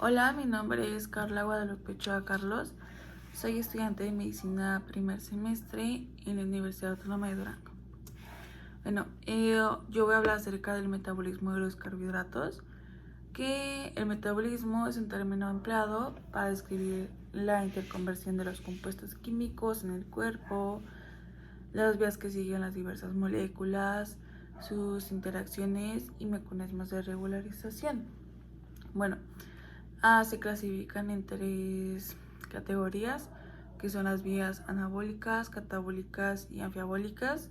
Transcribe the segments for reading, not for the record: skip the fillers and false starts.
Hola, mi nombre es Carla Guadalupe Ochoa Carlos. Soy estudiante de medicina primer semestre en la Universidad Autónoma de Durango. Yo voy a hablar acerca del metabolismo de los carbohidratos, que el metabolismo es un término empleado para describir la interconversión de los compuestos químicos en el cuerpo, las vías que siguen las diversas moléculas, sus interacciones y mecanismos de regularización. Bueno, se clasifican en tres categorías, que son las vías anabólicas, catabólicas y anfiabólicas.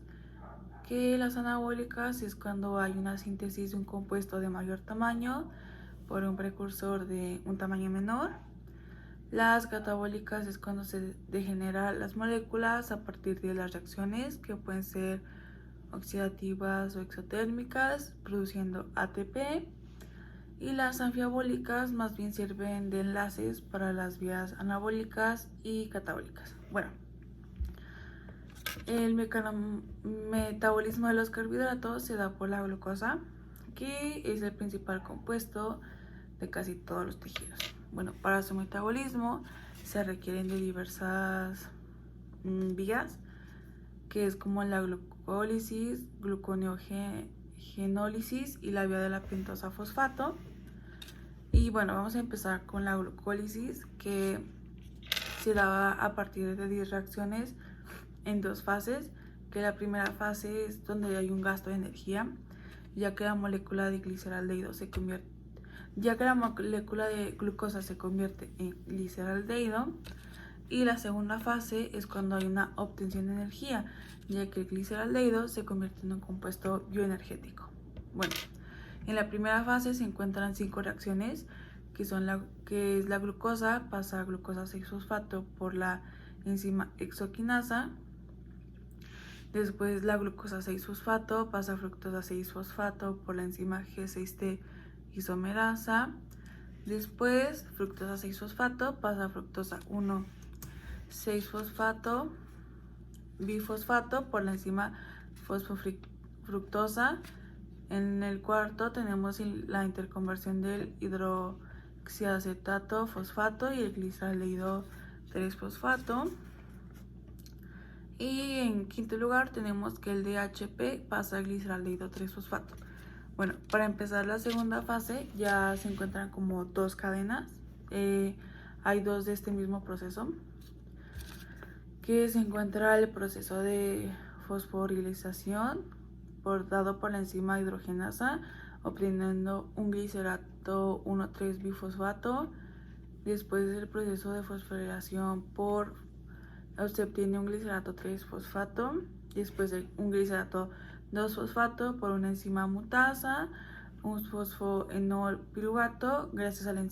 Que las anabólicas es cuando hay una síntesis de un compuesto de mayor tamaño por un precursor de un tamaño menor. Las catabólicas es cuando se degeneran las moléculas a partir de las reacciones que pueden ser oxidativas o exotérmicas, produciendo ATP. Y las anfiabólicas más bien sirven de enlaces para las vías anabólicas y catabólicas. Bueno, el metabolismo de los carbohidratos se da por la glucosa, que es el principal compuesto de casi todos los tejidos. Bueno, para su metabolismo se requieren de diversas vías, que es como la glucólisis, gluconeogenólisis y la vía de la pentosa fosfato. Y bueno, vamos a empezar con la glucólisis, que se da a partir de 10 reacciones en dos fases, que la primera fase es donde hay un gasto de energía, ya que la molécula de glucosa se convierte en gliceraldehído. Y la segunda fase es cuando hay una obtención de energía, ya que el gliceraldehído se convierte en un compuesto bioenergético. Bueno, en la primera fase se encuentran 5 reacciones, que es la glucosa, pasa a glucosa 6-fosfato por la enzima hexoquinasa. Después la glucosa 6-fosfato pasa a fructosa 6-fosfato por la enzima G6T isomerasa. Después fructosa 6-fosfato pasa a fructosa 1,6-fosfato bifosfato por la enzima fosfofructosa. En el cuarto tenemos la interconversión del hidroxiacetato fosfato y el gliceraldehído 3-fosfato. Y en quinto lugar tenemos que el DHP pasa al gliceraldehído 3-fosfato. Bueno, para empezar la segunda fase ya se encuentran como dos cadenas. Hay dos de este mismo proceso, que se encuentra el proceso de fosforilización dado por la enzima hidrogenasa, obteniendo un glicerato 1,3-bifosfato. Después del proceso de fosforilación se obtiene un glicerato 3-fosfato. Después un glicerato 2-fosfato por una enzima mutasa, un fosfoenol piruvato gracias a una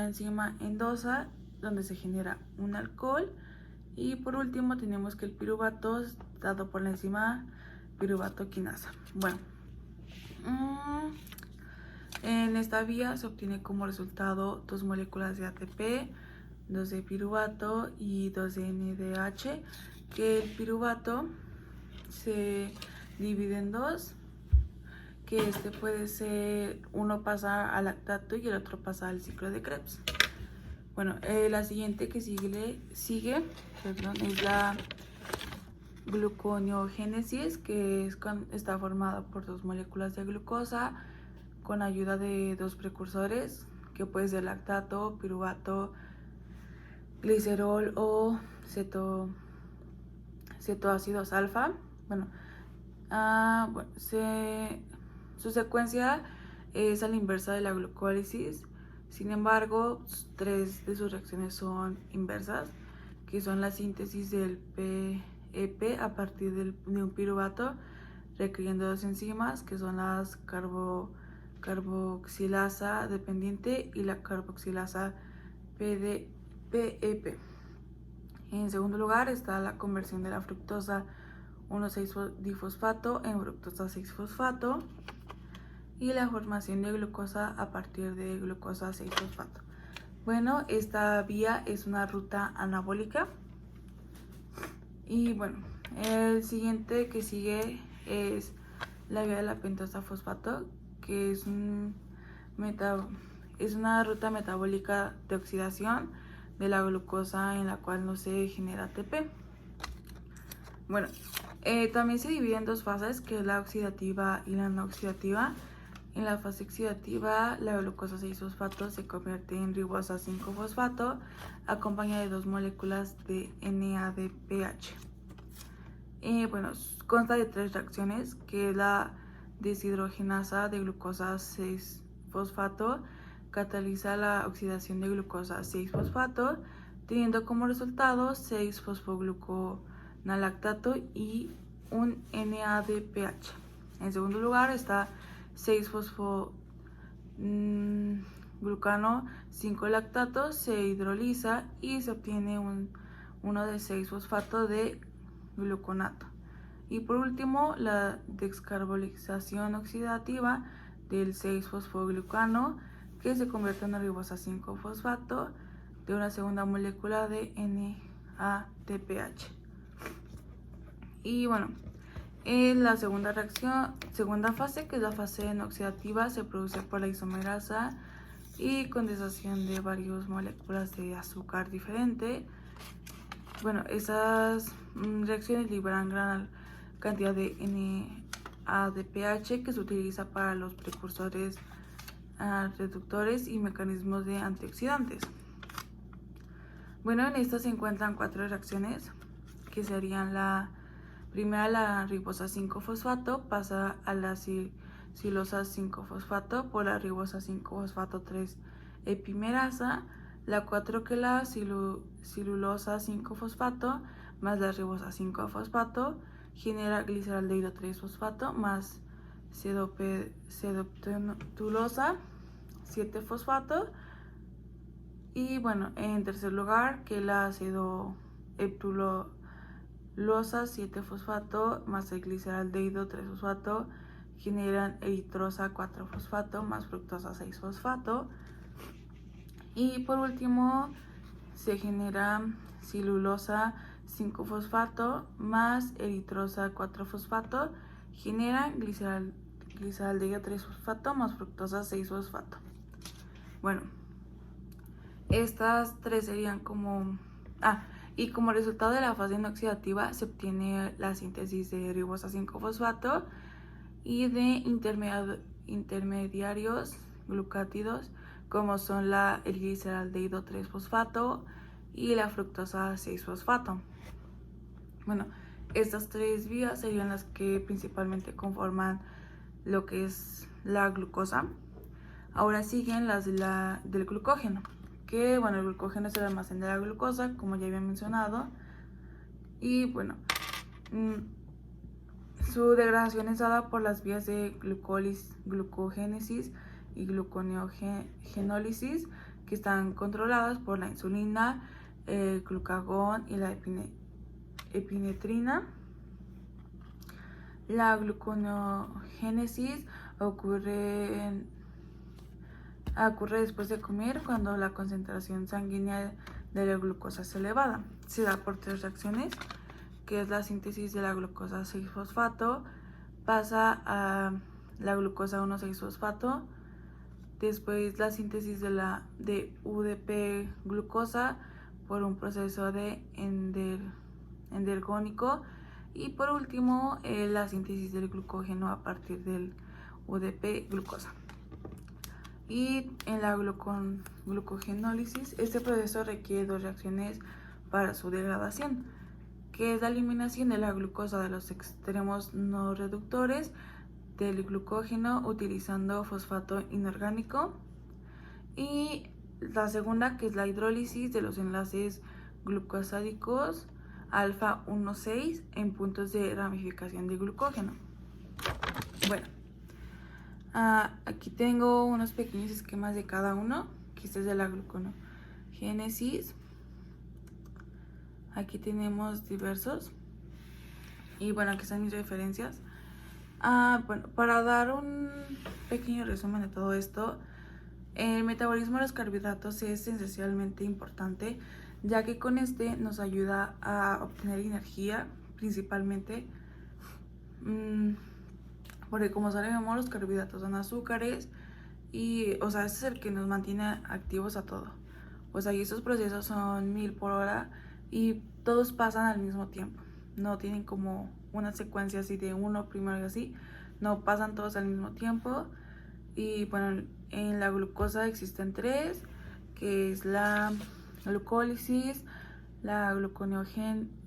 enzima endosa donde se genera un alcohol. Y por último tenemos que el piruvato es dado por la enzima piruvato quinasa. Bueno, en esta vía se obtiene como resultado dos moléculas de ATP, 2 de piruvato y 2 de NADH, que el piruvato se divide en dos, que puede ser, uno pasa al lactato y el otro pasa al ciclo de Krebs. Bueno, la siguiente que sigue es la gluconeogénesis, que está formada por dos moléculas de glucosa con ayuda de dos precursores, que puede ser lactato, piruvato, glicerol o cetoácidos alfa. Su secuencia es a la inversa de la glucólisis. Sin embargo, 3 de sus reacciones son inversas, que son la síntesis del PEP a partir de un piruvato, requiriendo dos enzimas, que son las carboxilasa dependiente y la carboxilasa PEP. En segundo lugar está la conversión de la fructosa 1,6-difosfato en fructosa 6-fosfato y la formación de glucosa a partir de glucosa 6-fosfato. Bueno, esta vía es una ruta anabólica. Y bueno, el siguiente que sigue es la vía de la pentosa fosfato, que es es una ruta metabólica de oxidación de la glucosa en la cual no se genera ATP. Bueno, también se divide en dos fases, que es la oxidativa y la no oxidativa. En la fase oxidativa, la glucosa 6-fosfato se convierte en ribosa 5-fosfato, acompañada de dos moléculas de NADPH. Bueno, consta de 3 reacciones, que es la deshidrogenasa de glucosa 6-fosfato, cataliza la oxidación de glucosa 6-fosfato, teniendo como resultado 6-fosfogluconalactato y un NADPH. En segundo lugar está 6-fosfoglucano 5-lactato, se hidroliza y se obtiene uno de 6-fosfato de gluconato. Y por último, la descarbonización oxidativa del 6-fosfoglucano, que se convierte en una ribosa 5-fosfato de una segunda molécula de NADPH. Y bueno, en la segunda fase, que es la fase no oxidativa, se produce por la isomerasa y condensación de varias moléculas de azúcar diferente. Bueno, esas reacciones liberan gran cantidad de NADPH, que se utiliza para los precursores, reductores y mecanismos de antioxidantes. Bueno, en estas se encuentran 4 reacciones, que serían la primera, la ribosa 5-fosfato pasa a la silosa 5-fosfato por la ribosa 5-fosfato 3 epimerasa. La 4, que la silulosa 5-fosfato más la ribosa 5-fosfato genera gliceraldehído 3-fosfato más sedoptenulosa 7-fosfato. Y bueno, en tercer lugar, que la sedoptenulosa 7-fosfato más el gliceraldehído 3-fosfato generan eritrosa 4-fosfato más fructosa 6-fosfato. Y por último, se genera silulosa 5-fosfato más eritrosa 4-fosfato, genera gliceraldehído 3-fosfato más fructosa 6-fosfato. Bueno, estas 3 serían como... y como resultado de la fase no oxidativa se obtiene la síntesis de ribosa 5-fosfato y de intermediarios glucátidos, como son el gliceraldehído 3-fosfato y la fructosa 6-fosfato. Bueno, estas 3 vías serían las que principalmente conforman lo que es la glucosa. Ahora siguen las del glucógeno, que bueno, el glucógeno es el almacén de la glucosa, como ya había mencionado. Y bueno, su degradación es dada por las vías de glucogénesis y gluconeogenólisis, que están controladas por la insulina, el glucagón y la epinefrina. La gluconeogénesis ocurre después de comer, cuando la concentración sanguínea de la glucosa es elevada. Se da por 3 reacciones, que es la síntesis de la glucosa 6-fosfato, pasa a la glucosa 1,6-fosfato, después la síntesis de UDP glucosa por un proceso de endergónico, y por último la síntesis del glucógeno a partir del UDP glucosa. Y en la glucogenólisis, este proceso requiere 2 reacciones para su degradación, que es la eliminación de la glucosa de los extremos no reductores del glucógeno utilizando fosfato inorgánico, y la segunda, que es la hidrólisis de los enlaces glucosádicos alfa 1,6 en puntos de ramificación de glucógeno. Bueno, aquí tengo unos pequeños esquemas de cada uno, que este es de la glucogénesis. Aquí tenemos diversos. Y bueno, aquí están mis referencias. Bueno, para dar un pequeño resumen de todo esto, el metabolismo de los carbohidratos es esencialmente importante, ya que con este nos ayuda a obtener energía, principalmente porque, como sabemos, los carbohidratos son azúcares y, o sea, ese es el que nos mantiene activos a todo. O sea, y estos procesos son 1000 por hora y todos pasan al mismo tiempo. No tienen como una secuencia así de uno primero y así. No, pasan todos al mismo tiempo. Y bueno, en la glucosa existen tres, que es la glucólisis, la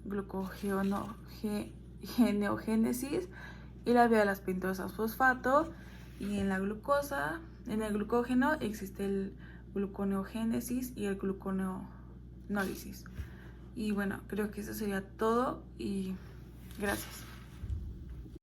glucogeneogénesis y la vía de las pentosas fosfato. Y en la glucosa, en el glucógeno existe el gluconeogénesis y el gluconeólisis. Y bueno, creo que eso sería todo y gracias.